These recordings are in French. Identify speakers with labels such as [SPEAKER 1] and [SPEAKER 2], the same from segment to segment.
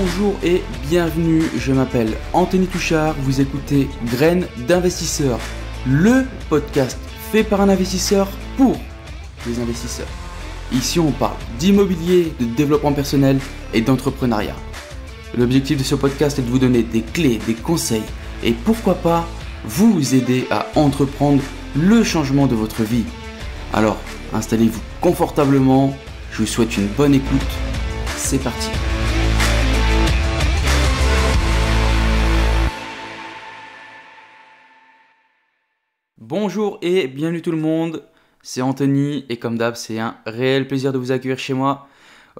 [SPEAKER 1] Bonjour et bienvenue, je m'appelle Anthony Touchard, vous écoutez Graines d'investisseurs, le podcast fait par un investisseur pour les investisseurs. Ici on parle d'immobilier, de développement personnel et d'entrepreneuriat. L'objectif de ce podcast est de vous donner des clés, des conseils et pourquoi pas vous aider à entreprendre le changement de votre vie. Alors installez-vous confortablement, je vous souhaite une bonne écoute, c'est parti. Bonjour et bienvenue tout le monde, c'est Anthony et comme d'hab c'est un réel plaisir de vous accueillir chez moi.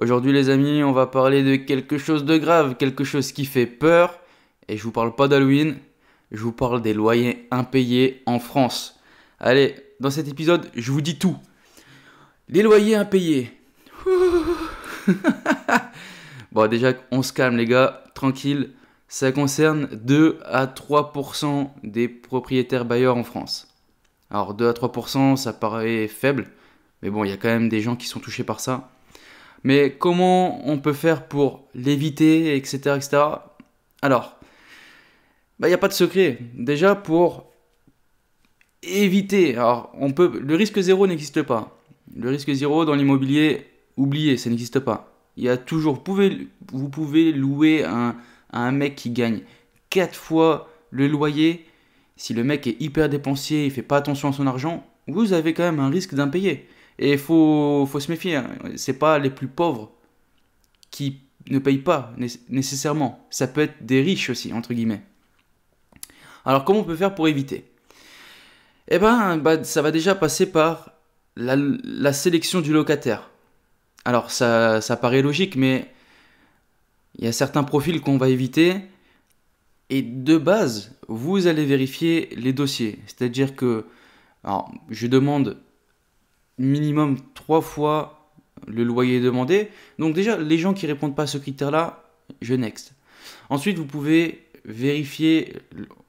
[SPEAKER 1] Aujourd'hui les amis on va parler de quelque chose de grave, quelque chose qui fait peur et je vous parle pas d'Halloween, je vous parle des loyers impayés en France. Allez, dans cet épisode je vous dis tout. Les loyers impayés. Bon déjà on se calme les gars, tranquille, ça concerne 2 à 3% des propriétaires bailleurs en France. Alors 2 à 3% ça paraît faible, mais bon il y a quand même des gens qui sont touchés par ça. Mais comment on peut faire pour l'éviter, etc. etc. Alors, il n'y a pas de secret. Déjà pour éviter, alors le risque zéro n'existe pas. Le risque zéro dans l'immobilier, oubliez, ça n'existe pas. Il y a toujours, vous pouvez louer à un mec qui gagne 4 fois le loyer. Si le mec est hyper dépensier, il fait pas attention à son argent, vous avez quand même un risque d'impayé. Et il faut se méfier, hein. C'est pas les plus pauvres qui ne payent pas nécessairement. Ça peut être des riches aussi, entre guillemets. Alors comment on peut faire pour éviter ? Eh ben, ça va déjà passer par la sélection du locataire. Alors ça paraît logique, mais il y a certains profils qu'on va éviter. Et de base, vous allez vérifier les dossiers. C'est-à-dire que je demande minimum 3 fois le loyer demandé. Donc déjà, les gens qui ne répondent pas à ce critère-là, je next. Ensuite, vous pouvez vérifier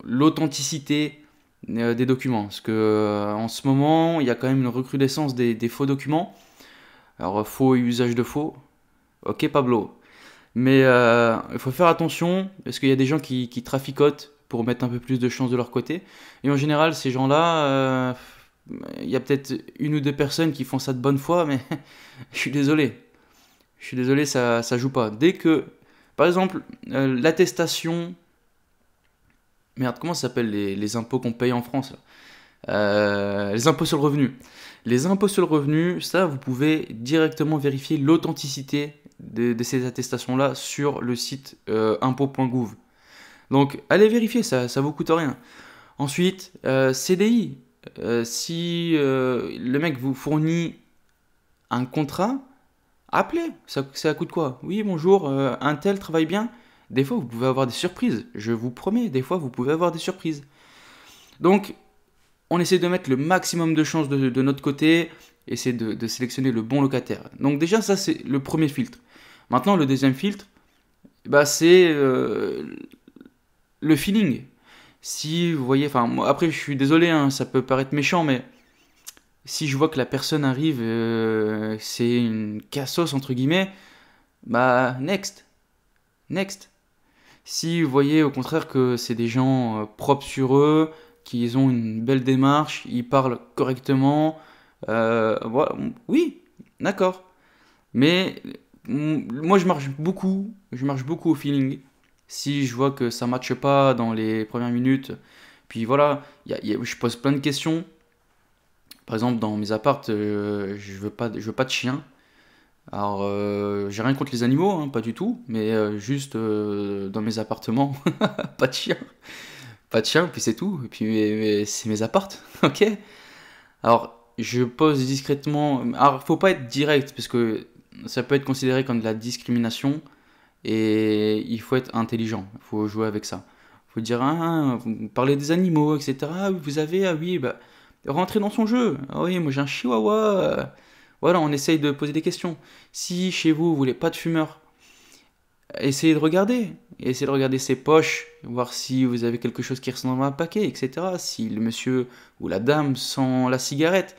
[SPEAKER 1] l'authenticité des documents. Parce que en ce moment, il y a quand même une recrudescence des faux documents. Alors, faux et usage de faux. Ok, Pablo. Mais il faut faire attention, parce qu'il y a des gens qui traficotent pour mettre un peu plus de chance de leur côté. Et en général, ces gens-là, il y a peut-être 1 ou 2 personnes qui font ça de bonne foi, mais je suis désolé. Ça joue pas. Dès que, par exemple, l'attestation... Merde, comment ça s'appelle les impôts qu'on paye en France là les impôts sur le revenu. Les impôts sur le revenu, ça, vous pouvez directement vérifier l'authenticité de ces attestations-là sur le site impôts.gouv. Donc, allez vérifier, ça vous coûte rien. Ensuite, CDI. Si le mec vous fournit un contrat, appelez. Ça coûte quoi ? Oui, bonjour, un tel travaille bien. Des fois, vous pouvez avoir des surprises. Je vous promets, des fois, vous pouvez avoir des surprises. Donc, on essaie de mettre le maximum de chances de notre côté, essayer de sélectionner le bon locataire. Donc déjà, ça, c'est le premier filtre. Maintenant, le deuxième filtre, c'est le feeling. Si vous voyez, après, je suis désolé, hein, ça peut paraître méchant, mais si je vois que la personne arrive, c'est une cassos, entre guillemets, next. Si vous voyez au contraire que c'est des gens propres sur eux, qu'ils ont une belle démarche, ils parlent correctement, voilà, oui, d'accord. Mais moi je marche beaucoup au feeling. Si je vois que ça ne matche pas dans les premières minutes, puis voilà, je pose plein de questions. Par exemple, dans mes appartes, je veux pas de chien. Alors, j'ai rien contre les animaux, hein, pas du tout, mais juste dans mes appartements, pas de chien. Pas de chien, puis c'est tout. Et puis mais c'est mes appartes, ok. Alors, je pose discrètement. Alors, faut pas être direct, parce que ça peut être considéré comme de la discrimination. Et il faut être intelligent, il faut jouer avec ça. Il faut dire, vous parlez des animaux, etc. Vous avez, oui, rentrez dans son jeu. Ah oui, moi j'ai un chihuahua. Voilà, on essaye de poser des questions. Si chez vous, vous voulez pas de fumeur, essayez de regarder. Essayez de regarder ses poches, voir si vous avez quelque chose qui ressemble à un paquet, etc. Si le monsieur ou la dame sent la cigarette.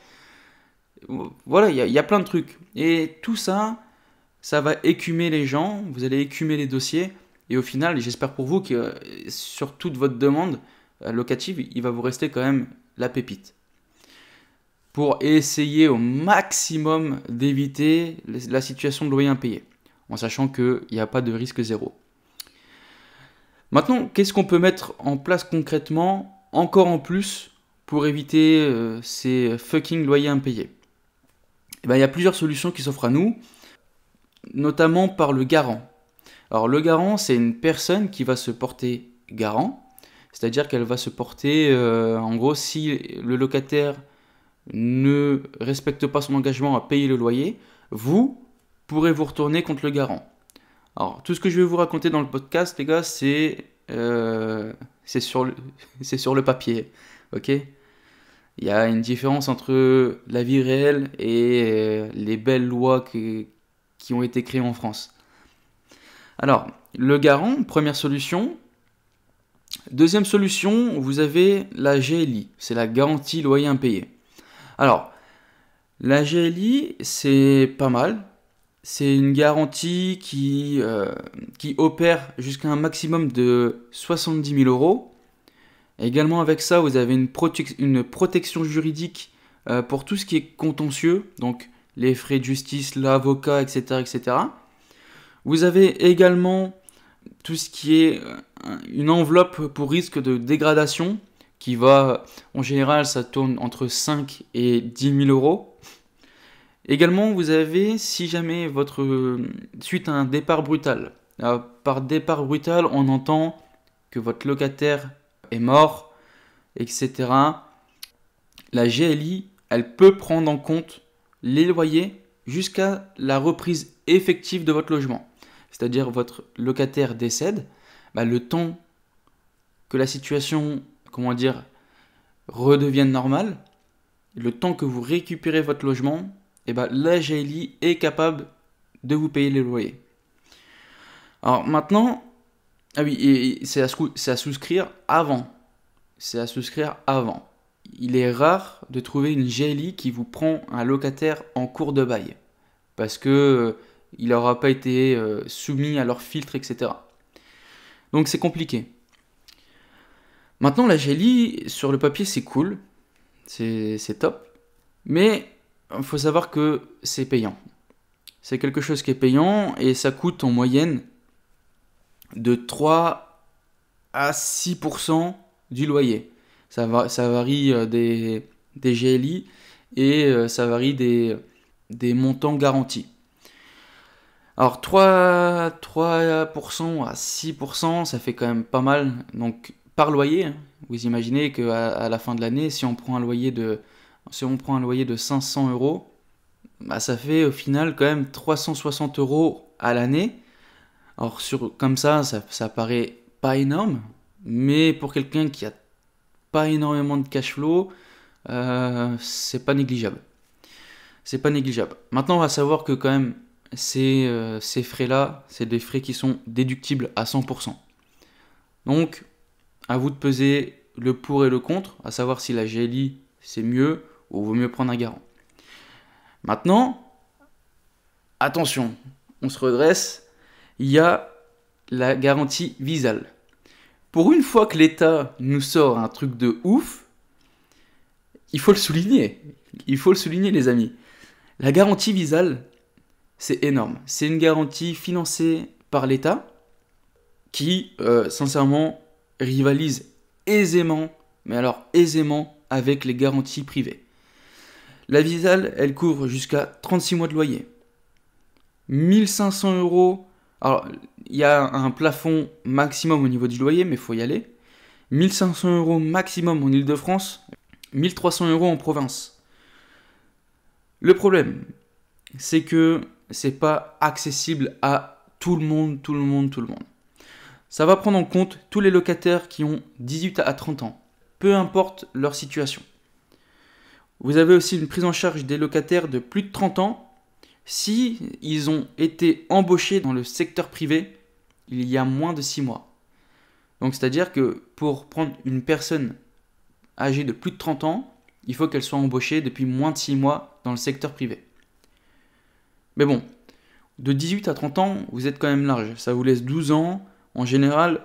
[SPEAKER 1] Voilà, il y a plein de trucs. Et tout ça, ça va écumer les gens, vous allez écumer les dossiers, et au final, j'espère pour vous que sur toute votre demande locative, il va vous rester quand même la pépite. Pour essayer au maximum d'éviter la situation de loyer impayé, en sachant qu'il n'y a pas de risque zéro. Maintenant, qu'est-ce qu'on peut mettre en place concrètement, encore en plus, pour éviter ces fucking loyers impayés? Il y a plusieurs solutions qui s'offrent à nous, notamment par le garant. Alors le garant, c'est une personne qui va se porter garant, c'est-à-dire qu'elle va se porter, en gros, si le locataire ne respecte pas son engagement à payer le loyer, vous pourrez vous retourner contre le garant. Alors, tout ce que je vais vous raconter dans le podcast, les gars, c'est sur le papier, ok? Il y a une différence entre la vie réelle et les belles lois qui ont été créées en France. Alors, le garant, première solution. Deuxième solution, vous avez la GLI, c'est la garantie loyer impayé. Alors, la GLI, c'est pas mal. C'est une garantie qui opère jusqu'à un maximum de 70 000 euros. Également avec ça, vous avez une protection juridique pour tout ce qui est contentieux, donc les frais de justice, l'avocat, etc., etc. Vous avez également tout ce qui est une enveloppe pour risque de dégradation, qui va, en général, ça tourne entre 5 et 10 000 euros. Également, vous avez, si jamais suite à un départ brutal, par départ brutal, on entend que votre locataire est mort, etc. La GLI, elle peut prendre en compte les loyers jusqu'à la reprise effective de votre logement. C'est-à-dire votre locataire décède, le temps que la situation, redevienne normale, le temps que vous récupérez votre logement, la GLI est capable de vous payer les loyers. Alors maintenant, c'est à souscrire avant. C'est à souscrire avant. Il est rare de trouver une GLI qui vous prend un locataire en cours de bail, parce que il n'aura pas été soumis à leur filtre, etc. Donc c'est compliqué. Maintenant, la GLI, sur le papier, c'est cool, c'est top, mais il faut savoir que c'est payant. C'est quelque chose qui est payant et ça coûte en moyenne de 3 à 6% du loyer. Ça varie des GLI et ça varie des montants garantis. Alors 3% à 6%, ça fait quand même pas mal. Donc par loyer, vous imaginez qu'à la fin de l'année, si on prend un loyer de 500 euros, ça fait au final quand même 360 euros à l'année. Alors comme ça paraît pas énorme, mais pour quelqu'un qui a pas énormément de cash flow, c'est pas négligeable. C'est pas négligeable. Maintenant, on va savoir que quand même, ces frais-là, c'est des frais qui sont déductibles à 100%. Donc, à vous de peser le pour et le contre, à savoir si la GLI c'est mieux ou vaut mieux prendre un garant. Maintenant, attention, on se redresse, il y a la garantie Visale. Pour une fois que l'État nous sort un truc de ouf, il faut le souligner. Il faut le souligner, les amis. La garantie Visale, c'est énorme. C'est une garantie financée par l'État qui, sincèrement, rivalise aisément, mais alors aisément, avec les garanties privées. La Visale, elle couvre jusqu'à 36 mois de loyer. 1500 euros. Alors, il y a un plafond maximum au niveau du loyer, mais il faut y aller. 1500 euros maximum en Ile-de-France, 1300 euros en province. Le problème, c'est que c'est pas accessible à tout le monde. Ça va prendre en compte tous les locataires qui ont 18 à 30 ans, peu importe leur situation. Vous avez aussi une prise en charge des locataires de plus de 30 ans si ils ont été embauchés dans le secteur privé il y a moins de 6 mois. Donc c'est-à-dire que pour prendre une personne âgée de plus de 30 ans, il faut qu'elle soit embauchée depuis moins de 6 mois dans le secteur privé. Mais bon, De 18 à 30 ans, vous êtes quand même large. Ça vous laisse 12 ans. En général,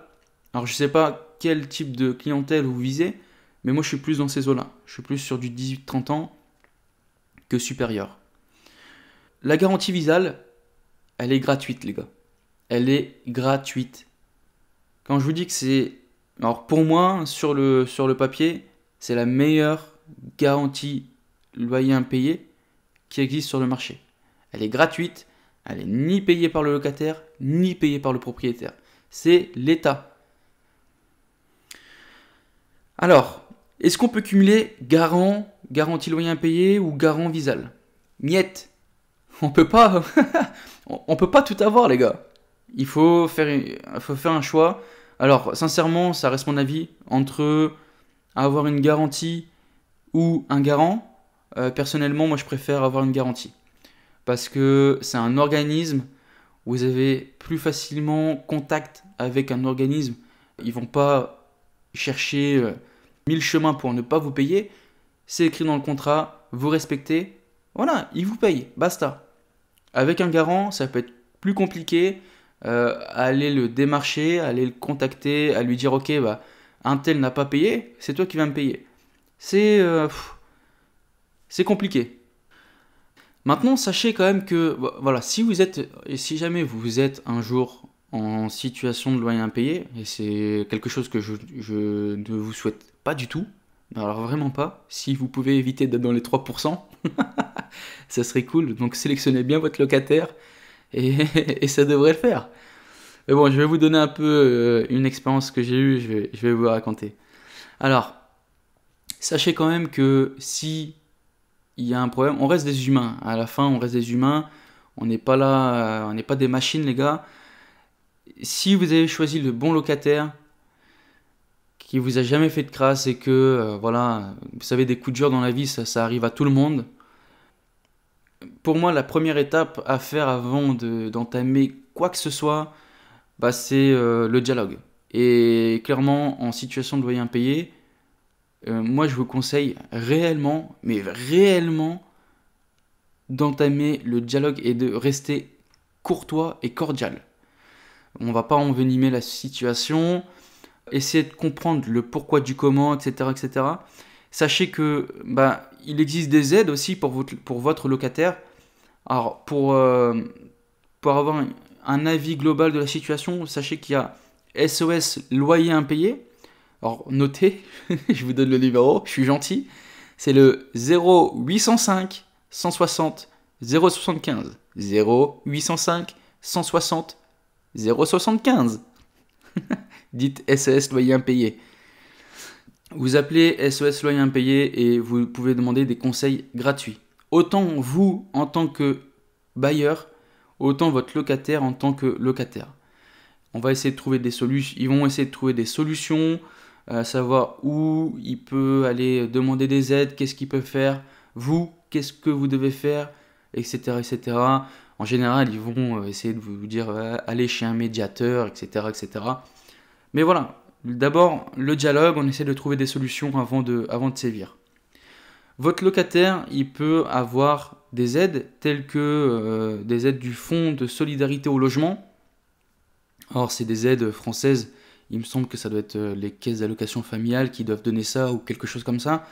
[SPEAKER 1] alors je sais pas quel type de clientèle vous visez, mais moi je suis plus dans ces eaux-là. Je suis plus sur du 18-30 ans que supérieur. La garantie Visal, elle est gratuite, les gars. Elle est gratuite. Quand je vous dis que c'est... Alors pour moi, sur le papier, c'est la meilleure garantie loyer impayé qui existe sur le marché. Elle est gratuite, elle est ni payée par le locataire, ni payée par le propriétaire. C'est l'État. Alors, est-ce qu'on peut cumuler garantie loyer impayé ou garant Visal? Niet. On peut pas tout avoir, les gars. Il faut faire un choix. Alors, sincèrement, ça reste mon avis. Entre avoir une garantie ou un garant, personnellement, moi, je préfère avoir une garantie. Parce que c'est un organisme, vous avez plus facilement contact avec un organisme. Ils vont pas chercher 1000 chemins pour ne pas vous payer. C'est écrit dans le contrat, vous respectez. Voilà, ils vous payent, basta. Avec un garant, ça peut être plus compliqué. Aller le démarcher, aller le contacter, à lui dire ok, bah, un tel n'a pas payé, c'est toi qui vas me payer. C'est compliqué. Maintenant, sachez quand même que voilà, si jamais vous êtes un jour en situation de loyer impayé, et c'est quelque chose que je ne vous souhaite pas du tout, alors vraiment pas, si vous pouvez éviter d'être dans les 3%, ça serait cool. Donc sélectionnez bien votre locataire et ça devrait le faire. Mais bon, je vais vous donner un peu une expérience que j'ai eue, je vais vous raconter. Alors, sachez quand même que si il y a un problème, on reste des humains. À la fin, on reste des humains. On n'est pas là, on n'est pas des machines, les gars. Si vous avez choisi le bon locataire, qui vous a jamais fait de crasse et que, voilà, vous savez, des coups de dur dans la vie, ça arrive à tout le monde. Pour moi, la première étape à faire avant d'entamer quoi que ce soit, bah, c'est le dialogue. Et clairement, en situation de loyer impayé, moi je vous conseille réellement, mais réellement, d'entamer le dialogue et de rester courtois et cordial. On va pas envenimer la situation, essayer de comprendre le pourquoi du comment, etc. etc. Sachez que bah, il existe des aides aussi pour votre locataire. Alors pour avoir un avis global de la situation, sachez qu'il y a SOS loyer impayé. Alors notez, je vous donne le numéro, je suis gentil. C'est le 0805 160 075. 0805 160 075. Dites SOS loyer impayé. Vous appelez SOS loyer impayé et vous pouvez demander des conseils gratuits. Autant vous en tant que bailleur, autant votre locataire en tant que locataire. On va essayer de trouver des solutions. Ils vont essayer de trouver des solutions, savoir où il peut aller demander des aides, qu'est-ce qu'il peut faire, vous, qu'est-ce que vous devez faire, etc. etc. En général, ils vont essayer de vous dire allez chez un médiateur, etc. etc. Mais voilà, d'abord le dialogue, on essaie de trouver des solutions avant de sévir. Votre locataire, il peut avoir des aides telles que des aides du Fonds de solidarité au logement. Or, c'est des aides françaises. Il me semble que ça doit être les caisses d'allocation familiale qui doivent donner ça ou quelque chose comme ça.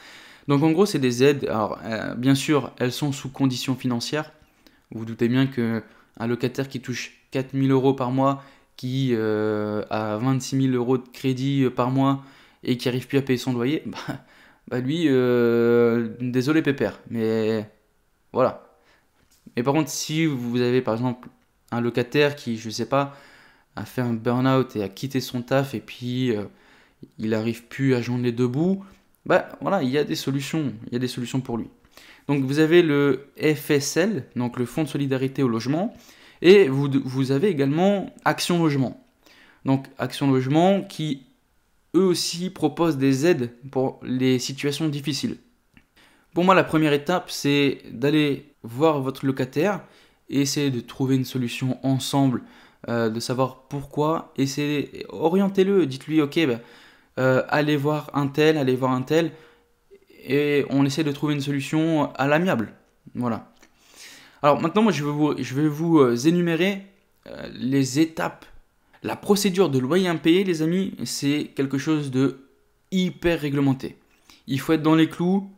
[SPEAKER 1] Donc en gros, c'est des aides. Alors, bien sûr, elles sont sous conditions financières. Vous vous doutez bien qu'un locataire qui touche 4 000 euros par mois, qui a 26 000 euros de crédit par mois et qui n'arrive plus à payer son loyer, bah lui, désolé pépère, mais voilà. Mais par contre, si vous avez par exemple un locataire qui, je sais pas, a fait un burn-out et a quitté son taf et puis il n'arrive plus à joindre les deux bouts, bah voilà, il y a des solutions pour lui. Donc vous avez le FSL, donc le Fonds de solidarité au logement, et vous avez également Action Logement. Donc Action Logement qui eux aussi proposent des aides pour les situations difficiles. Pour moi, la première étape, c'est d'aller voir votre locataire et essayer de trouver une solution ensemble, de savoir pourquoi, orientez-le, dites-lui, ok, allez voir un tel, et on essaie de trouver une solution à l'amiable. Voilà. Alors maintenant, moi, je vais vous énumérer les étapes. La procédure de loyer impayé, les amis, c'est quelque chose de hyper réglementé. Il faut être dans les clous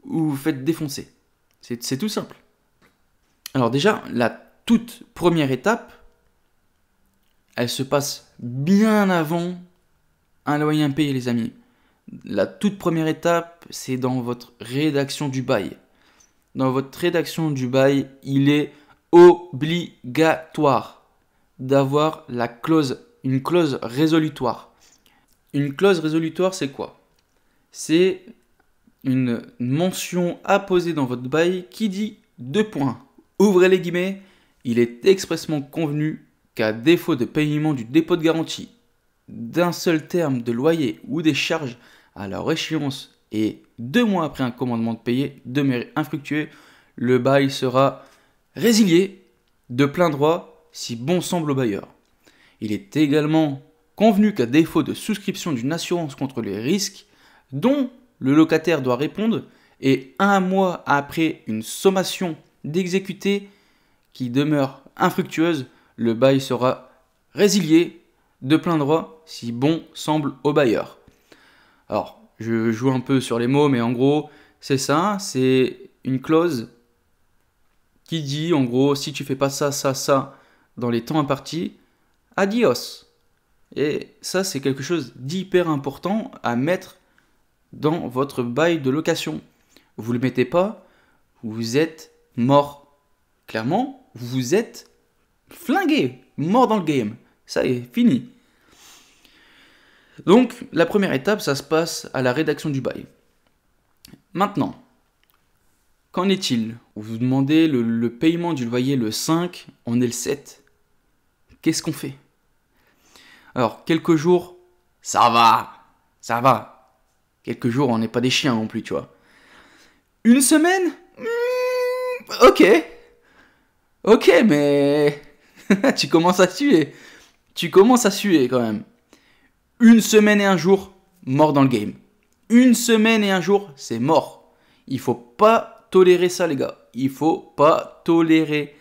[SPEAKER 1] ou vous faites défoncer. C'est tout simple. Alors déjà, la toute première étape, elle se passe bien avant un loyer impayé, les amis. La toute première étape, c'est dans votre rédaction du bail. Dans votre rédaction du bail, il est obligatoire d'avoir une clause résolutoire. Une clause résolutoire, c'est quoi? C'est une mention apposée dans votre bail qui dit 2 points. Ouvrez les guillemets, il est expressément convenu qu'à défaut de paiement du dépôt de garantie, d'un seul terme de loyer ou des charges à leur échéance et 2 mois après un commandement de payer demeuré infructueux, le bail sera résilié de plein droit si bon semble au bailleur. Il est également convenu qu'à défaut de souscription d'une assurance contre les risques dont le locataire doit répondre et 1 mois après une sommation d'exécuter qui demeure infructueuse, le bail sera résilié de plein droit si bon semble au bailleur. Alors, je joue un peu sur les mots, mais en gros, c'est ça, c'est une clause qui dit, en gros, si tu fais pas ça, ça, ça, dans les temps impartis, adios. Et ça, c'est quelque chose d'hyper important à mettre dans votre bail de location. Vous ne le mettez pas, vous êtes mort. Clairement, vous êtes flingué, mort dans le game. Ça y est, fini. Donc, la première étape, ça se passe à la rédaction du bail. Maintenant, qu'en est-il? Vous demandez le paiement du loyer le 5, on est le 7. Qu'est-ce qu'on fait? Alors, quelques jours, ça va. Quelques jours, on n'est pas des chiens non plus, tu vois. Une semaine? Ok, mais tu commences à suer. Tu commences à suer quand même. Une semaine et un jour, mort dans le game. Une semaine et un jour, c'est mort. Il faut pas tolérer ça, les gars. Il faut pas tolérer.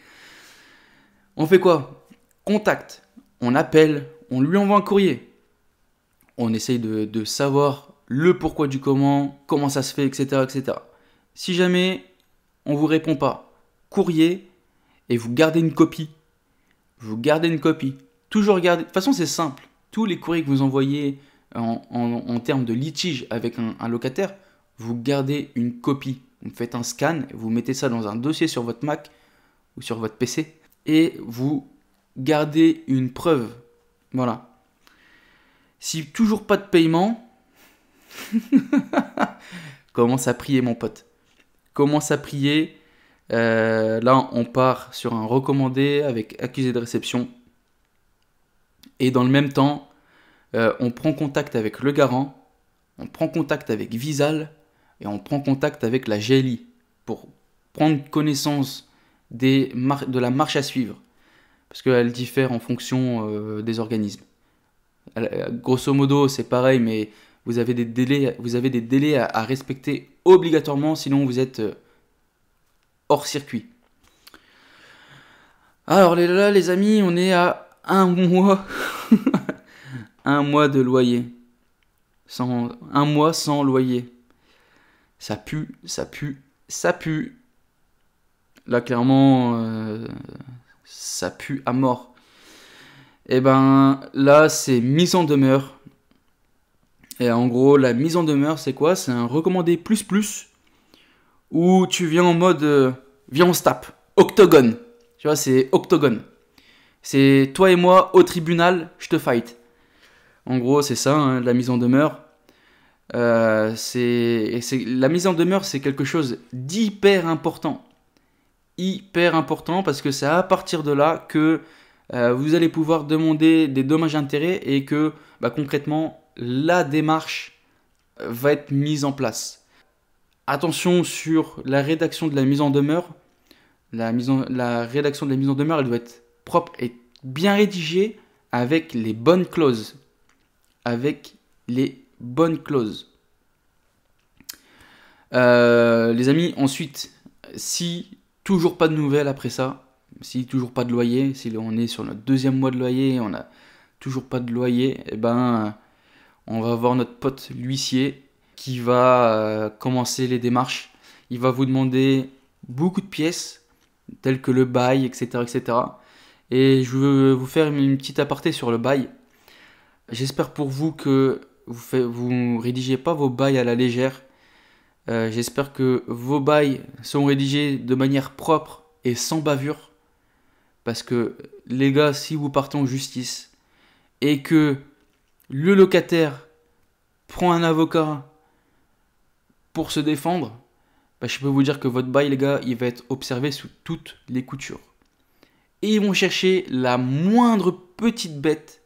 [SPEAKER 1] On fait quoi? Contact. On appelle. On lui envoie un courrier. On essaye de savoir le pourquoi du comment ça se fait, etc., etc. Si jamais on vous répond pas, courrier et vous gardez une copie. Vous gardez une copie. Toujours garder. De toute façon, c'est simple. Tous les courriers que vous envoyez en termes de litige avec un locataire, vous gardez une copie. Vous faites un scan, vous mettez ça dans un dossier sur votre Mac ou sur votre PC et vous gardez une preuve. Voilà. Si toujours pas de paiement, commence à prier, mon pote. Commence à prier. Là, on part sur un recommandé avec accusé de réception. Et dans le même temps, on prend contact avec le garant, on prend contact avec Visal et on prend contact avec la GLI pour prendre connaissance de la marche à suivre. Parce qu'elle diffère en fonction des organismes. Grosso modo, c'est pareil, mais vous avez des délais à respecter obligatoirement, sinon vous êtes hors circuit. Alors là, les amis, on est à 1 mois. 1 mois de loyer. 1 mois sans loyer. Ça pue. Là, clairement, ça pue à mort. Et ben là, c'est mise en demeure. Et en gros, la mise en demeure, c'est quoi? C'est un recommandé plus où tu viens en mode viens on se tape. Octogone. Tu vois, c'est octogone. C'est toi et moi au tribunal, je te fight. En gros, c'est ça, hein, la mise en demeure. La mise en demeure, c'est quelque chose d'hyper important. Hyper important parce que c'est à partir de là que vous allez pouvoir demander des dommages-intérêts et que concrètement, la démarche va être mise en place. Attention sur la rédaction de la mise en demeure. La rédaction de la mise en demeure, elle doit être propre et bien rédigée avec les bonnes clauses. Les amis, ensuite, si Toujours pas de nouvelles après ça. Si toujours pas de loyer, si on est sur notre deuxième mois de loyer, on a toujours pas de loyer, eh ben, on va voir notre pote l'huissier qui va commencer les démarches. Il va vous demander beaucoup de pièces, telles que le bail, etc., etc. Et je veux vous faire une petite aparté sur le bail. J'espère pour vous que vous rédigez pas vos bails à la légère. J'espère que vos bails sont rédigés de manière propre et sans bavure. Parce que les gars, si vous partez en justice et que le locataire prend un avocat pour se défendre, bah, je peux vous dire que votre bail, les gars, il va être observé sous toutes les coutures. Et ils vont chercher la moindre petite bête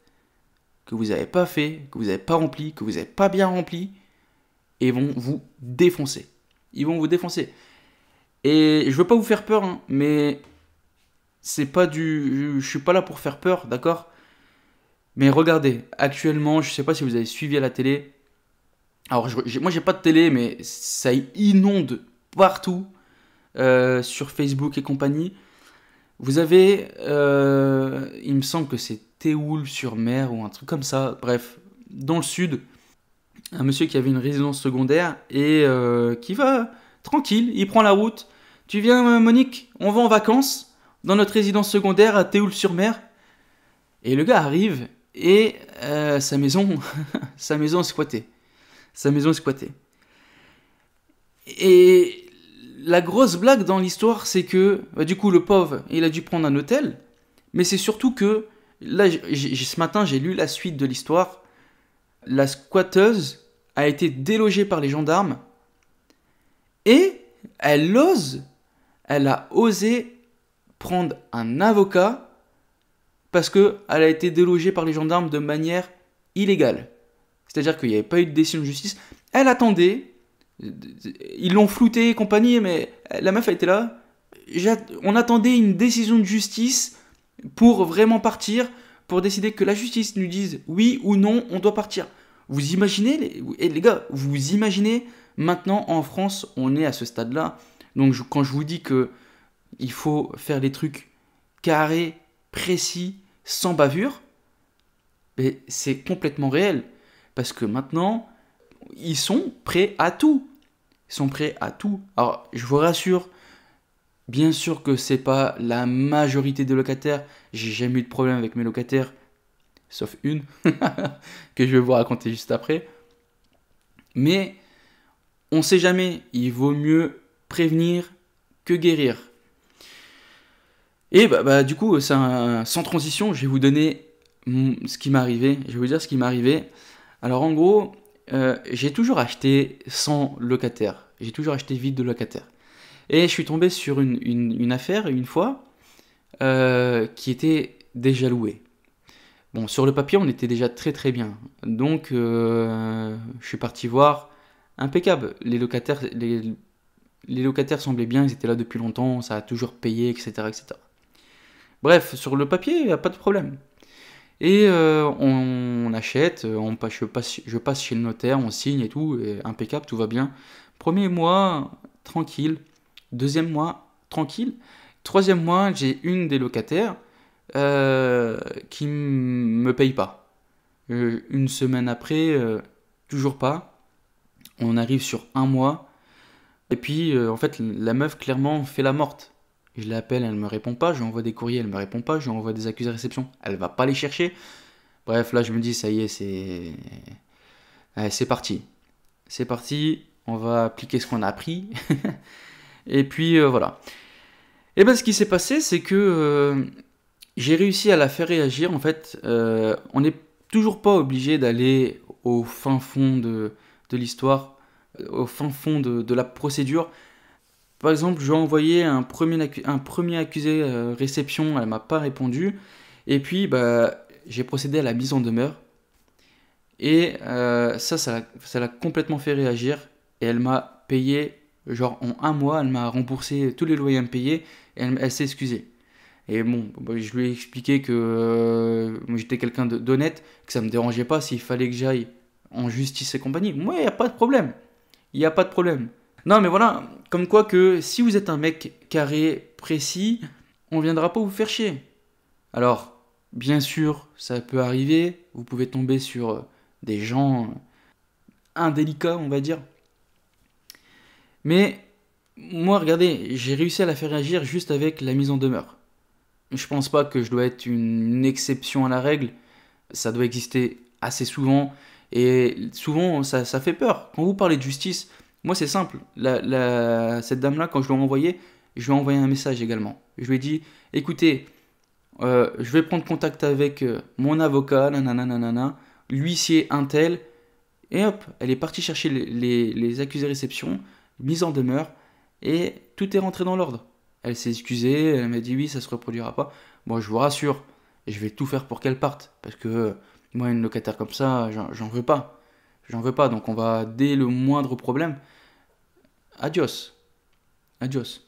[SPEAKER 1] que vous n'avez pas fait, que vous n'avez pas rempli, que vous n'avez pas bien rempli, et vont vous défoncer. Ils vont vous défoncer. Et je veux pas vous faire peur, hein, mais c'est pas je suis pas là pour faire peur, d'accord? Mais regardez, actuellement, je sais pas si vous avez suivi à la télé. Alors, moi, j'ai pas de télé, mais ça inonde partout sur Facebook et compagnie. Vous avez, il me semble que c'est Théoul-sur-Mer ou un truc comme ça. Bref, dans le sud, un monsieur qui avait une résidence secondaire et qui va tranquille, il prend la route. Tu viens, Monique, on va en vacances dans notre résidence secondaire à Théoul-sur-Mer. Et le gars arrive et sa maison est squattée. Sa maison est squattée. Et la grosse blague dans l'histoire, c'est que du coup le pauvre, il a dû prendre un hôtel. Mais c'est surtout que là, ce matin, j'ai lu la suite de l'histoire. La squatteuse a été délogée par les gendarmes et elle a osé prendre un avocat parce qu'elle a été délogée par les gendarmes de manière illégale. C'est-à-dire qu'il n'y avait pas eu de décision de justice. Elle attendait, ils l'ont floutée et compagnie, mais la meuf a été là. On attendait une décision de justice pour vraiment partir, pour décider que la justice nous dise oui ou non, on doit partir. Vous imaginez, les gars, vous imaginez, maintenant en France, on est à ce stade-là. Donc quand je vous dis que il faut faire les trucs carrés, précis, sans bavure, mais c'est complètement réel. Parce que maintenant, ils sont prêts à tout. Ils sont prêts à tout. Alors, je vous rassure, bien sûr que c'est pas la majorité des locataires. J'ai jamais eu de problème avec mes locataires, sauf une, que je vais vous raconter juste après. Mais, on sait jamais. Il vaut mieux prévenir que guérir. Et du coup, sans transition, je vais vous donner ce qui m'est arrivé. Je vais vous dire ce qui m'est arrivé. Alors en gros, j'ai toujours acheté sans locataire. J'ai toujours acheté vide de locataire. Et je suis tombé sur une affaire une fois qui était déjà louée. Bon, sur le papier, on était déjà très très bien. Donc, je suis parti voir. Impeccable. Les locataires semblaient bien, ils étaient là depuis longtemps, ça a toujours payé, etc. etc. Bref, sur le papier, il n'y a pas de problème. Et on achète, je passe chez le notaire, on signe et tout, et impeccable, tout va bien. Premier mois, tranquille. Deuxième mois, tranquille. Troisième mois, j'ai une des locataires qui me paye pas. Une semaine après, toujours pas. On arrive sur un mois. Et puis, en fait, la meuf, clairement, fait la morte. Je l'appelle, elle me répond pas, je lui envoie des courriers, elle me répond pas, je lui envoie des accusés de réception, elle va pas les chercher. Bref, là je me dis, ça y est, c'est parti. C'est parti, on va appliquer ce qu'on a appris. Et puis voilà. Et ben ce qui s'est passé, c'est que j'ai réussi à la faire réagir. En fait, on n'est toujours pas obligé d'aller au fin fond de l'histoire, au fin fond de la procédure. Par exemple, je lui ai envoyé un premier accusé réception, elle m'a pas répondu. Et puis, j'ai procédé à la mise en demeure. Et ça l'a complètement fait réagir. Et elle m'a payé, genre en un mois, elle m'a remboursé tous les loyers impayés. Et elle s'est excusée. Et bon, je lui ai expliqué que moi j'étais quelqu'un d'honnête, que ça me dérangeait pas s'il fallait que j'aille en justice et compagnie. Moi, il n'y a pas de problème. Il n'y a pas de problème. Non, mais voilà, comme quoi que si vous êtes un mec carré, précis, on viendra pas vous faire chier. Alors, bien sûr, ça peut arriver, vous pouvez tomber sur des gens indélicats, on va dire. Mais moi, regardez, j'ai réussi à la faire réagir juste avec la mise en demeure. Je pense pas que je dois être une exception à la règle. Ça doit exister assez souvent. Et souvent, ça fait peur. Quand vous parlez de justice, moi, c'est simple. Cette dame-là, quand je lui ai envoyé un message également. Je lui ai dit, écoutez, je vais prendre contact avec mon avocat, nanana, l'huissier un tel. Et hop, elle est partie chercher les accusés réception, mise en demeure, et tout est rentré dans l'ordre. Elle s'est excusée, elle m'a dit oui, ça se reproduira pas. Bon, je vous rassure, je vais tout faire pour qu'elle parte, parce que moi, une locataire comme ça, j'en veux pas. J'en veux pas, donc on va, dès le moindre problème, adios. Adios.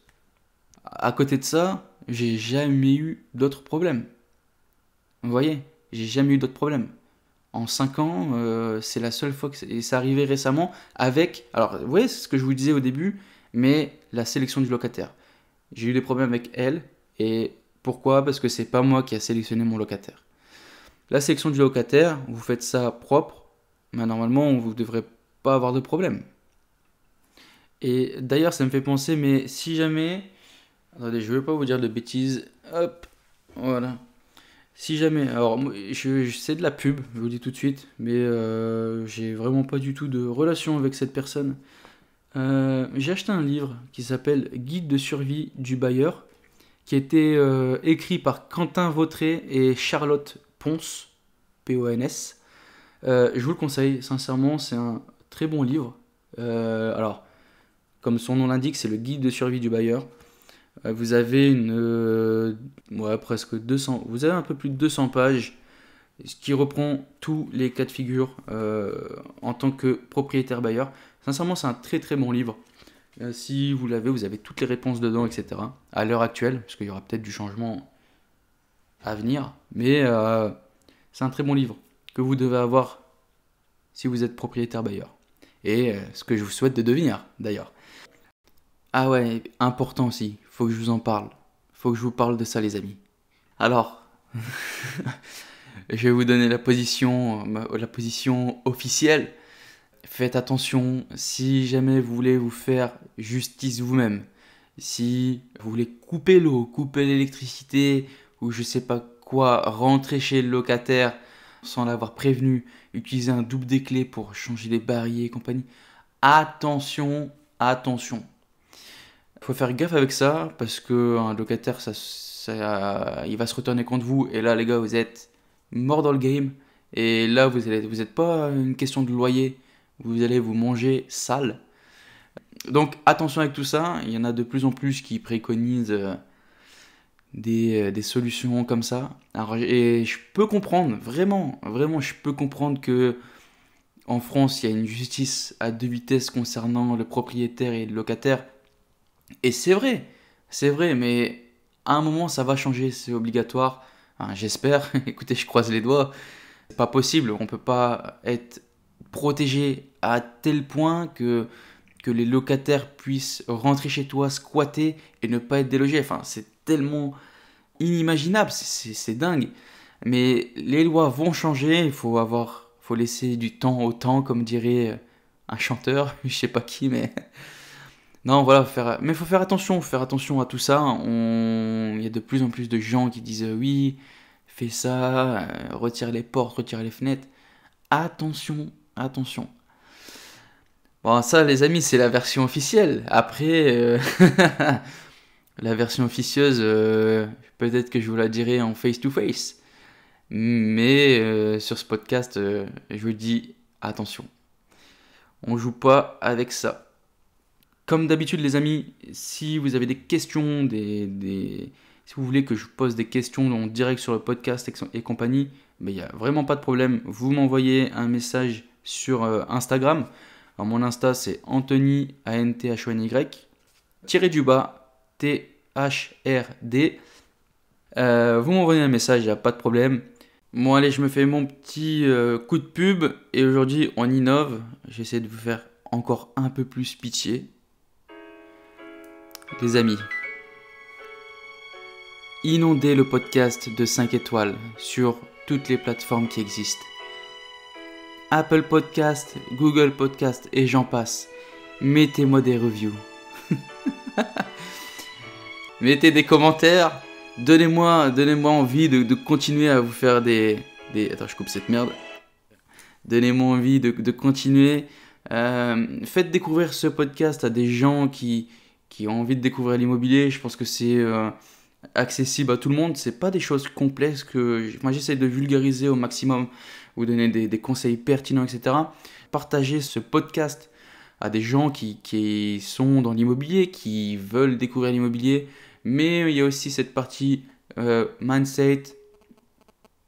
[SPEAKER 1] À côté de ça, j'ai jamais eu d'autres problèmes. Vous voyez, j'ai jamais eu d'autres problèmes. En 5 ans, c'est la seule fois que et c'est arrivé récemment avec, alors vous voyez, c'est ce que je vous disais au début, mais la sélection du locataire. J'ai eu des problèmes avec elle, et pourquoi? Parce que c'est pas moi qui a sélectionné mon locataire. La sélection du locataire, vous faites ça propre, mais normalement vous ne devrez pas avoir de problème. Et d'ailleurs, ça me fait penser, mais si jamais, attendez, je ne veux pas vous dire de bêtises, hop, voilà. Si jamais, alors c'est de la pub, je vous le dis tout de suite, mais j'ai vraiment pas du tout de relation avec cette personne. J'ai acheté un livre qui s'appelle Guide de survie du bailleur, qui a été écrit par Quentin Vautré et Charlotte Ponce, P-O-N-S. Je vous le conseille, sincèrement, c'est un très bon livre. Alors, comme son nom l'indique, c'est le Guide de survie du bailleur. Vous avez presque 200, vous avez un peu plus de 200 pages, ce qui reprend tous les cas de figure en tant que propriétaire bailleur. Sincèrement, c'est un très très bon livre. Si vous l'avez, vous avez toutes les réponses dedans, etc. À l'heure actuelle, parce qu'il y aura peut-être du changement à venir, mais c'est un très bon livre que vous devez avoir si vous êtes propriétaire bailleur. Et ce que je vous souhaite de devenir, d'ailleurs. Ah ouais, important aussi, faut que je vous en parle. Faut que je vous parle de ça, les amis. Alors, je vais vous donner la position officielle. Faites attention, si jamais vous voulez vous faire justice vous-même, si vous voulez couper l'eau, couper l'électricité, ou je sais pas quoi, rentrer chez le locataire sans l'avoir prévenu, utiliser un double des clés pour changer les barrières et compagnie, attention, attention. Il faut faire gaffe avec ça, parce qu'un locataire, il va se retourner contre vous, et là les gars, vous êtes morts dans le game, et là vous n'êtes pas une question de loyer, vous allez vous manger sale. Donc attention avec tout ça, il y en a de plus en plus qui préconisent des solutions comme ça. Alors, et je peux comprendre, vraiment, je peux comprendre que en France, il y a une justice à deux vitesses concernant le propriétaire et le locataire. Et c'est vrai, mais à un moment, ça va changer, c'est obligatoire. Enfin, j'espère, écoutez, je croise les doigts. C'est pas possible, on peut pas être protégé à tel point que les locataires puissent rentrer chez toi, squatter et ne pas être délogés. Enfin, c'est tellement inimaginable, c'est dingue. Mais les lois vont changer, il faut laisser du temps au temps, comme dirait un chanteur, je sais pas qui, mais non, voilà, mais il faut faire attention à tout ça. Il y a de plus en plus de gens qui disent oui, fais ça, retire les portes, retire les fenêtres. Attention, attention. Bon, ça, les amis, c'est la version officielle. Après, la version officieuse, peut-être que je vous la dirai en face-to-face. Mais sur ce podcast, je vous dis attention. On joue pas avec ça. Comme d'habitude, les amis, si vous avez des questions, si vous voulez que je pose des questions en direct sur le podcast et compagnie, il n'y a vraiment pas de problème. Vous m'envoyez un message sur Instagram. Alors, mon Insta, c'est Anthony, A-N-T-H-O-N-Y, tiré-du-bas, T-H-R-D. Vous m'envoyez un message, il n'y a pas de problème. Bon, allez, je me fais mon petit coup de pub. Et aujourd'hui, on innove. J'essaie de vous faire encore un peu plus pitié. les amis, inondez le podcast de 5 étoiles sur toutes les plateformes qui existent. Apple Podcast, Google Podcast et j'en passe. Mettez-moi des reviews. Mettez des commentaires. Donnez-moi envie de continuer à vous faire des... Attends, je coupe cette merde. Donnez-moi envie de continuer. Faites découvrir ce podcast à des gens qui ont envie de découvrir l'immobilier. Je pense que c'est accessible à tout le monde. C'est pas des choses complexes que moi j'essaie de vulgariser au maximum, vous donner des conseils pertinents, etc. Partagez ce podcast à des gens qui sont dans l'immobilier, qui veulent découvrir l'immobilier. Mais il y a aussi cette partie mindset,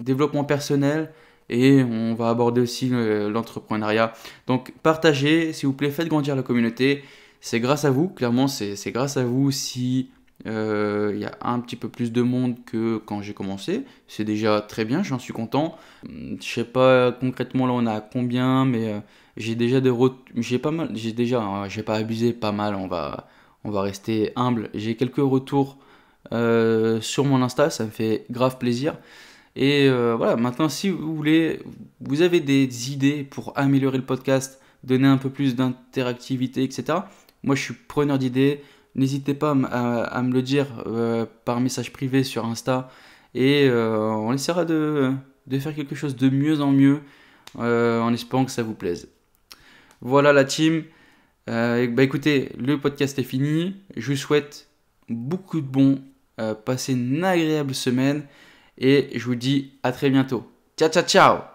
[SPEAKER 1] développement personnel, et on va aborder aussi l'entrepreneuriat. Donc partagez, s'il vous plaît, faites grandir la communauté. C'est grâce à vous, clairement, c'est grâce à vous si il y a un petit peu plus de monde que quand j'ai commencé. C'est déjà très bien, j'en suis content. Je sais pas concrètement là on a combien, mais j'ai déjà j'ai pas mal, j'ai pas abusé, pas mal, on va rester humble. J'ai quelques retours sur mon Insta, ça me fait grave plaisir. Et voilà, maintenant si vous voulez, vous avez des idées pour améliorer le podcast, donner un peu plus d'interactivité, etc. Moi je suis preneur d'idées. N'hésitez pas à me le dire par message privé sur Insta. Et on essaiera de faire quelque chose de mieux en mieux en espérant que ça vous plaise. Voilà la team. Écoutez, le podcast est fini. Je vous souhaite beaucoup de bons. Passez une agréable semaine. Et je vous dis à très bientôt. Ciao, ciao, ciao!